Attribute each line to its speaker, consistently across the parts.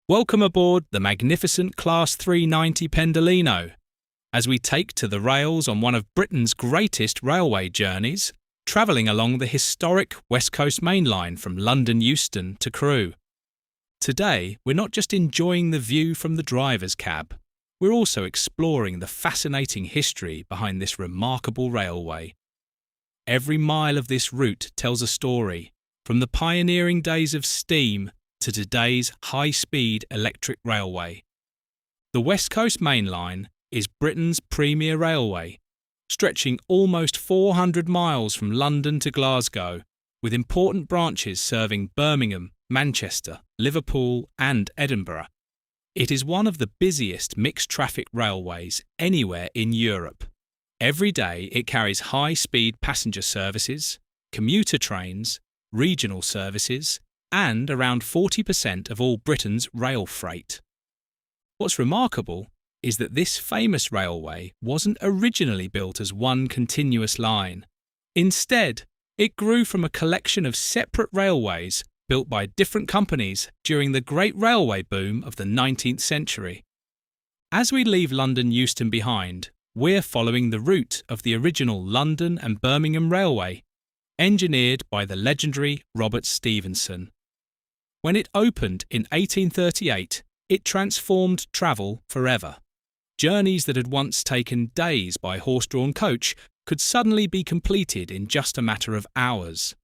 Speaker 1: Welcome aboard the magnificent Class 390 Pendolino, as we take to the rails on one of Britain's greatest railway journeys, travelling along the historic West Coast Main Line from London Euston to Crewe. Today, we're not just enjoying the view from the driver's cab, we're also exploring the fascinating history behind this remarkable railway. Every mile of this route tells a story, from the pioneering days of steam to today's high-speed electric railway. The West Coast Main Line is Britain's premier railway, stretching almost 400 miles from London to Glasgow, with important branches serving Birmingham, Manchester, Liverpool and Edinburgh. It is one of the busiest mixed-traffic railways anywhere in Europe. Every day it carries high-speed passenger services, commuter trains, regional services, and around 40% of all Britain's rail freight. What's remarkable is that this famous railway wasn't originally built as one continuous line. Instead, it grew from a collection of separate railways built by different companies during the great railway boom of the 19th century. As we leave London Euston behind, we're following the route of the original London and Birmingham Railway, engineered by the legendary Robert Stephenson. When it opened in 1838, it transformed travel forever. Journeys that had once taken days by horse-drawn coach could suddenly be completed in just a matter of hours.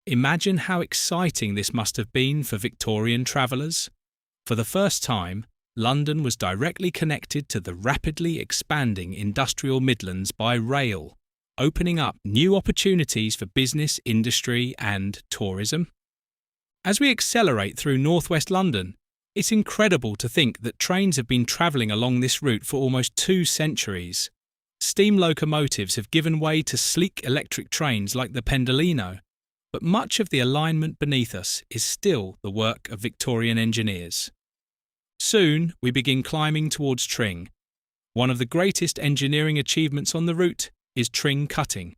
Speaker 1: Imagine how exciting this must have been for Victorian travellers. For the first time, London was directly connected to the rapidly expanding industrial Midlands by rail, opening up new opportunities for business, industry and tourism. As we accelerate through northwest London, it's incredible to think that trains have been travelling along this route for almost 2 centuries. Steam locomotives have given way to sleek electric trains like the Pendolino, but much of the alignment beneath us is still the work of Victorian engineers. Soon we begin climbing towards Tring. One of the greatest engineering achievements on the route is Tring cutting.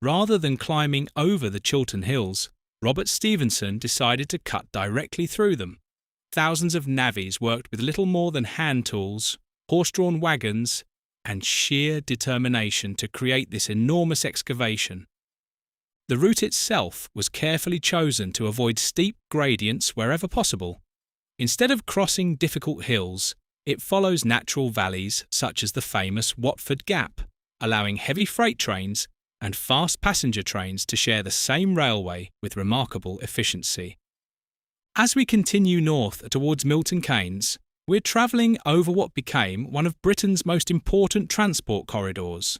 Speaker 1: Rather than climbing over the Chiltern Hills, Robert Stephenson decided to cut directly through them. Thousands of navvies worked with little more than hand tools, horse-drawn wagons, and sheer determination to create this enormous excavation. The route itself was carefully chosen to avoid steep gradients wherever possible. Instead of crossing difficult hills, it follows natural valleys such as the famous Watford Gap, allowing heavy freight trains and fast passenger trains to share the same railway with remarkable efficiency. As we continue north towards Milton Keynes, we're travelling over what became one of Britain's most important transport corridors.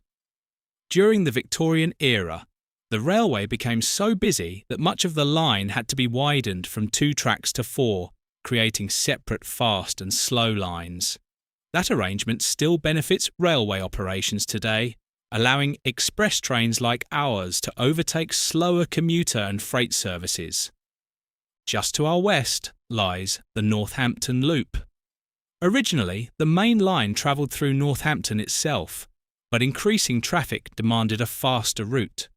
Speaker 1: During the Victorian era, the railway became so busy that much of the line had to be widened from 2 tracks to 4, creating separate fast and slow lines. That arrangement still benefits railway operations today, allowing express trains like ours to overtake slower commuter and freight services. Just to our west lies the Northampton Loop. Originally, the main line travelled through Northampton itself, but increasing traffic demanded a faster route.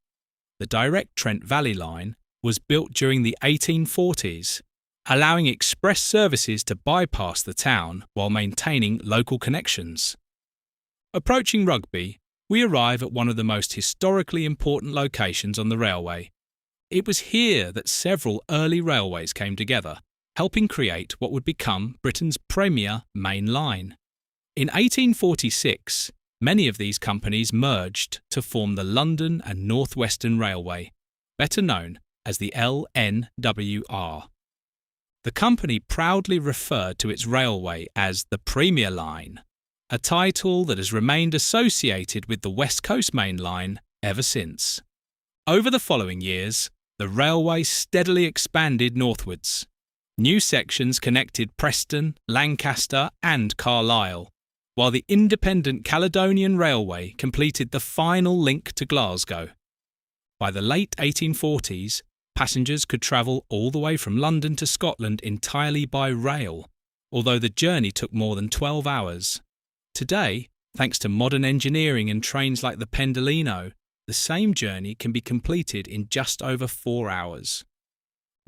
Speaker 1: The direct Trent Valley line was built during the 1840s, allowing express services to bypass the town while maintaining local connections. Approaching Rugby, we arrive at one of the most historically important locations on the railway. It was here that several early railways came together, helping create what would become Britain's premier main line. In 1846, many of these companies merged to form the London and North Western Railway, better known as the LNWR. The company proudly referred to its railway as the Premier Line, a title that has remained associated with the West Coast Main Line ever since. Over the following years, the railway steadily expanded northwards. New sections connected Preston, Lancaster and Carlisle, while the independent Caledonian Railway completed the final link to Glasgow. By the late 1840s, passengers could travel all the way from London to Scotland entirely by rail, although the journey took more than 12 hours. Today, thanks to modern engineering and trains like the Pendolino, the same journey can be completed in just over 4 hours.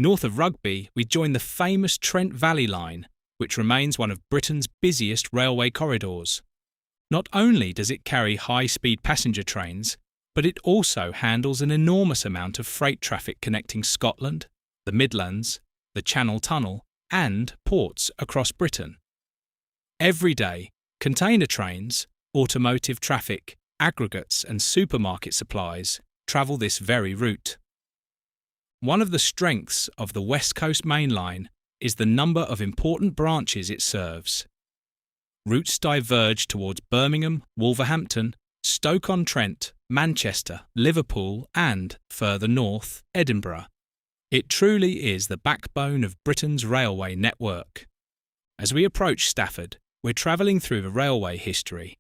Speaker 1: North of Rugby, we join the famous Trent Valley Line, which remains one of Britain's busiest railway corridors. Not only does it carry high-speed passenger trains, but it also handles an enormous amount of freight traffic connecting Scotland, the Midlands, the Channel Tunnel, and ports across Britain. Every day, container trains, automotive traffic, aggregates and supermarket supplies travel this very route. One of the strengths of the West Coast Main Line is the number of important branches it serves. Routes diverge towards Birmingham, Wolverhampton, Stoke-on-Trent, Manchester, Liverpool and, further north, Edinburgh. It truly is the backbone of Britain's railway network. As we approach Stafford, we're travelling through the railway history.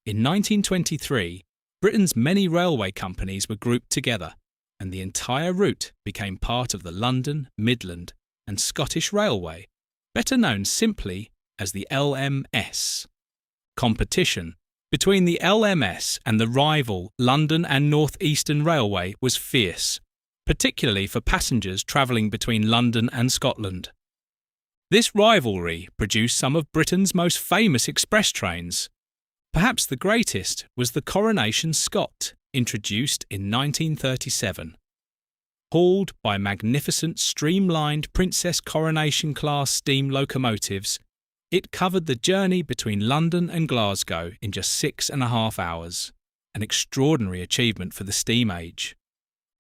Speaker 1: In 1923, Britain's many railway companies were grouped together, and the entire route became part of the London, Midland and Scottish Railway, better known simply as the LMS. Competition between the LMS and the rival London and North Euston Railway was fierce, particularly for passengers travelling between London and Scotland. This rivalry produced some of Britain's most famous express trains. Perhaps the greatest was the Coronation Scot, introduced in 1937. Hauled by magnificent streamlined Princess Coronation class steam locomotives, it covered the journey between London and Glasgow in just 6.5 hours, an extraordinary achievement for the steam age.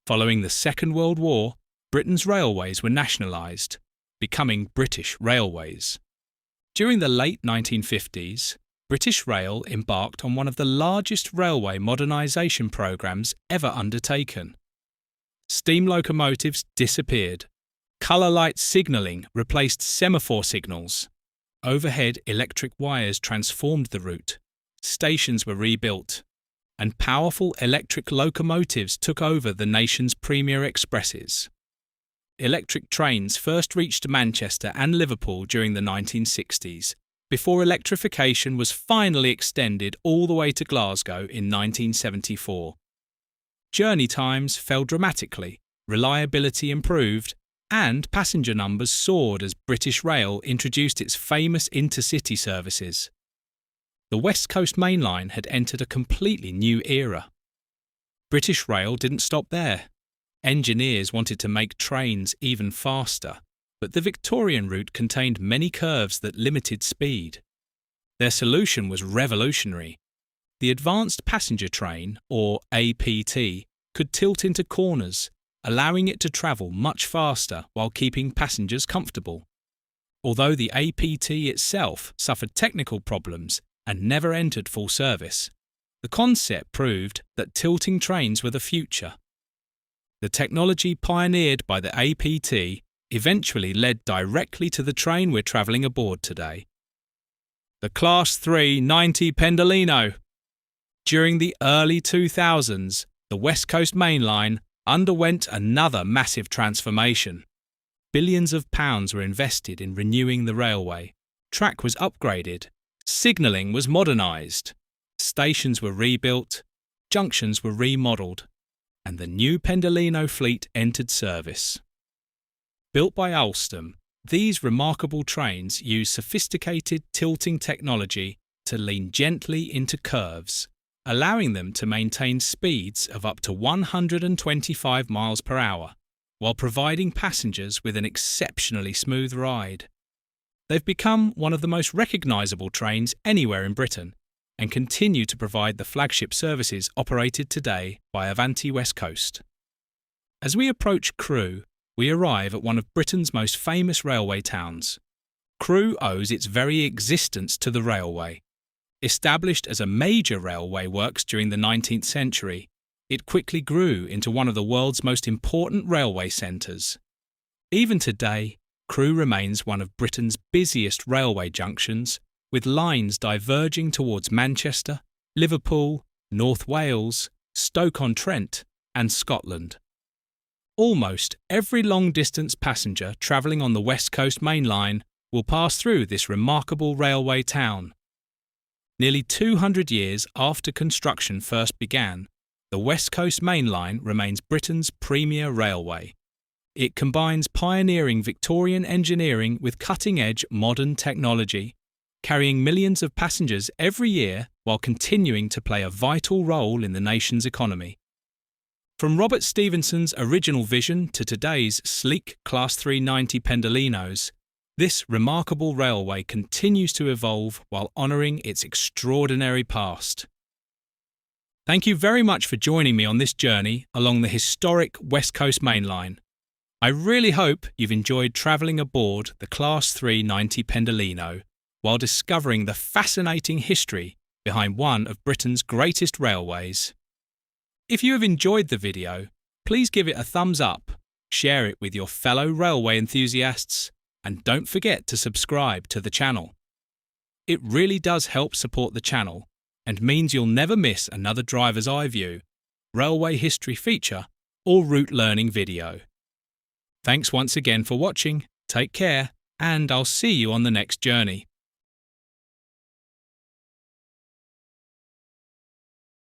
Speaker 1: Following the Second World War, Britain's railways were nationalised, becoming British Railways. During the late 1950s, British Rail embarked on one of the largest railway modernisation programmes ever undertaken. Steam locomotives disappeared. Colour light signalling replaced semaphore signals. Overhead electric wires transformed the route. Stations were rebuilt. And powerful electric locomotives took over the nation's premier expresses. Electric trains first reached Manchester and Liverpool during the 1960s, before electrification was finally extended all the way to Glasgow in 1974. Journey times fell dramatically, reliability improved, and passenger numbers soared as British Rail introduced its famous intercity services. The West Coast Main Line had entered a completely new era. British Rail didn't stop there. Engineers wanted to make trains even faster, but the Victorian route contained many curves that limited speed. Their solution was revolutionary. The Advanced Passenger Train, or APT, could tilt into corners, allowing it to travel much faster while keeping passengers comfortable. Although the APT itself suffered technical problems and never entered full service, the concept proved that tilting trains were the future. The technology pioneered by the APT eventually led directly to the train we're travelling aboard today. The Class 390 Pendolino. During the early 2000s, the West Coast Main Line underwent another massive transformation. Billions of pounds were invested in renewing the railway. Track was upgraded. Signalling was modernised. Stations were rebuilt. Junctions were remodelled. And the new Pendolino fleet entered service. Built by Alstom, these remarkable trains use sophisticated tilting technology to lean gently into curves, allowing them to maintain speeds of up to 125 miles per hour, while providing passengers with an exceptionally smooth ride. They've become one of the most recognisable trains anywhere in Britain and continue to provide the flagship services operated today by Avanti West Coast. As we approach Crewe, we arrive at one of Britain's most famous railway towns. Crewe owes its very existence to the railway. Established as a major railway works during the 19th century, it quickly grew into one of the world's most important railway centres. Even today, Crewe remains one of Britain's busiest railway junctions, with lines diverging towards Manchester, Liverpool, North Wales, Stoke-on-Trent and Scotland. Almost every long-distance passenger travelling on the West Coast Main Line will pass through this remarkable railway town. Nearly 200 years after construction first began, the West Coast Main Line remains Britain's premier railway. It combines pioneering Victorian engineering with cutting-edge modern technology, carrying millions of passengers every year while continuing to play a vital role in the nation's economy. From Robert Stephenson's original vision to today's sleek Class 390 Pendolinos, this remarkable railway continues to evolve while honouring its extraordinary past. Thank you very much for joining me on this journey along the historic West Coast Main Line. I really hope you've enjoyed travelling aboard the Class 390 Pendolino while discovering the fascinating history behind one of Britain's greatest railways. If you have enjoyed the video, please give it a thumbs up, share it with your fellow railway enthusiasts, and don't forget to subscribe to the channel. It really does help support the channel and means you'll never miss another driver's eye view, railway history feature, or route learning video. Thanks once again for watching, take care, and I'll see you on the next journey.